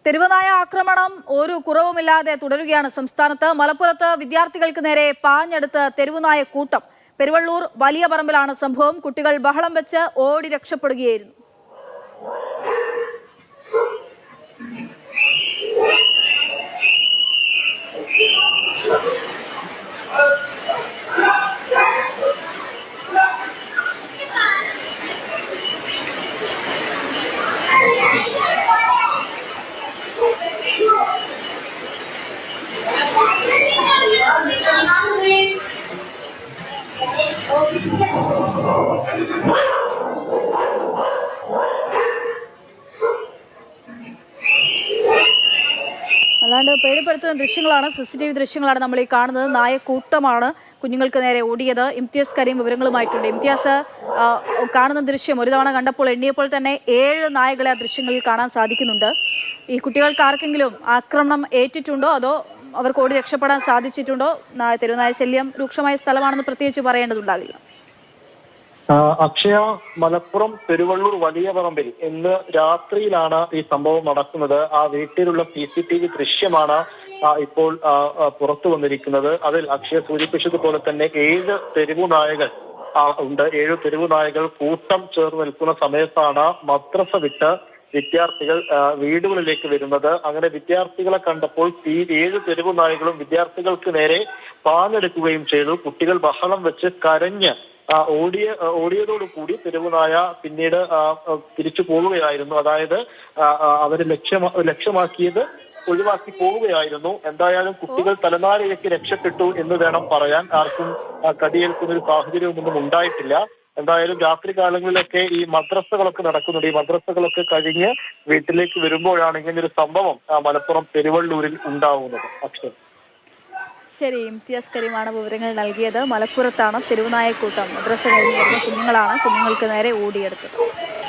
തെരുവുനായ ആക്രമണം ഒരു കുറവുമില്ലാതെ തുടരുകയാണ് സംസ്ഥാനത്ത്. മലപ്പുറത്ത് വിദ്യാർത്ഥികൾക്ക് നേരെ പാഞ്ഞെടുത്ത് തെരുവുനായ കൂട്ടം. പെരുവള്ളൂർ വലിയ പറമ്പിലാണ് സംഭവം. കുട്ടികൾ ബഹളം വെച്ച് ഓടി രക്ഷപ്പെടുകയായിരുന്നു. അല്ലാണ്ട് പേടിപ്പെടുത്തുന്ന ദൃശ്യങ്ങളാണ്, CCTV ദൃശ്യങ്ങളാണ് നമ്മൾ ഈ കാണുന്നത്. നായക്കൂട്ടമാണ് കുഞ്ഞുങ്ങൾക്ക് നേരെ ഓടിയത്. ഇംതിയാസ് കരീം വിവരങ്ങളുമായിട്ടുണ്ട്. ഇംതിയാസ്, കാണുന്ന ദൃശ്യം ഒരു തവണ കണ്ടപ്പോൾ എണ്ണിയപ്പോൾ തന്നെ 7 നായകളെ ആ ദൃശ്യങ്ങളിൽ കാണാൻ സാധിക്കുന്നുണ്ട്. ഈ കുട്ടികൾക്ക് ആർക്കെങ്കിലും ആക്രമണം ഏറ്റിട്ടുണ്ടോ, അതോ അവർക്ക് ഓടി രക്ഷപ്പെടാൻ സാധിച്ചിട്ടുണ്ടോ? തെരുവുനായ ശല്യം രൂക്ഷമായ സ്ഥലമാണെന്ന് പ്രത്യേകിച്ച് പറയേണ്ടതുണ്ടാകില്ല. അക്ഷയ, മലപ്പുറം പെരുവള്ളൂർ വലിയ പറമ്പിൽ ഇന്ന് രാത്രിയിലാണ് ഈ സംഭവം നടക്കുന്നത്. ആ വീട്ടിലുള്ള CCTV ദൃശ്യമാണ് ഇപ്പോൾ പുറത്തു വന്നിരിക്കുന്നത്. അതിൽ അക്ഷയ സൂചിപ്പിച്ചതുപോലെ തന്നെ 7 തെരുവു നായകൾ ഉണ്ട്. 7 തെരുവു നായകൾ കൂട്ടം ചേർന്ന് നിൽക്കുന്ന സമയത്താണ് മദ്രസ വിട്ട് വിദ്യാർത്ഥികൾ വീടുകളിലേക്ക് വരുന്നത്. അങ്ങനെ വിദ്യാർത്ഥികളെ കണ്ടപ്പോൾ 7 തെരുവു നായകളും വിദ്യാർത്ഥികൾക്ക് നേരെ പാഞ്ഞെടുക്കുകയും ചെയ്തു. കുട്ടികൾ ബഹളം വെച്ച് കരഞ്ഞ് ഓടിയതോടുകൂടി തെരുവുനായ പിന്നീട് തിരിച്ചു പോവുകയായിരുന്നു. അതായത് അവര് ലക്ഷ്യമാക്കിയത് ഒഴിവാക്കി പോവുകയായിരുന്നു. എന്തായാലും കുട്ടികൾ തലനാരിഴയ്ക്ക് രക്ഷപ്പെട്ടു എന്ന് വേണം പറയാൻ. ആർക്കും കടിയേൽക്കുന്ന ഒരു സാഹചര്യമൊന്നും ഉണ്ടായിട്ടില്ല. എന്തായാലും രാത്രി കാലങ്ങളിലൊക്കെ ഈ മദ്രസകളൊക്കെ നടക്കുന്നുണ്ട്. ഈ മദ്രസകളൊക്കെ കഴിഞ്ഞ് വീട്ടിലേക്ക് വരുമ്പോഴാണ് ഇങ്ങനൊരു സംഭവം മലപ്പുറം പെരുവള്ളൂരിൽ ഉണ്ടാവുന്നത്. അക്ഷയ്, ശരി, ഇംതിയാസ് കരീമാണ് വിവരങ്ങൾ നൽകിയത്. മലപ്പുറത്താണ് തെരുവുനായക്കൂട്ടം. മദ്രസ കഴിഞ്ഞ് വരുന്ന കുഞ്ഞുങ്ങൾക്ക് നേരെ ഓടിയെടുത്തത്.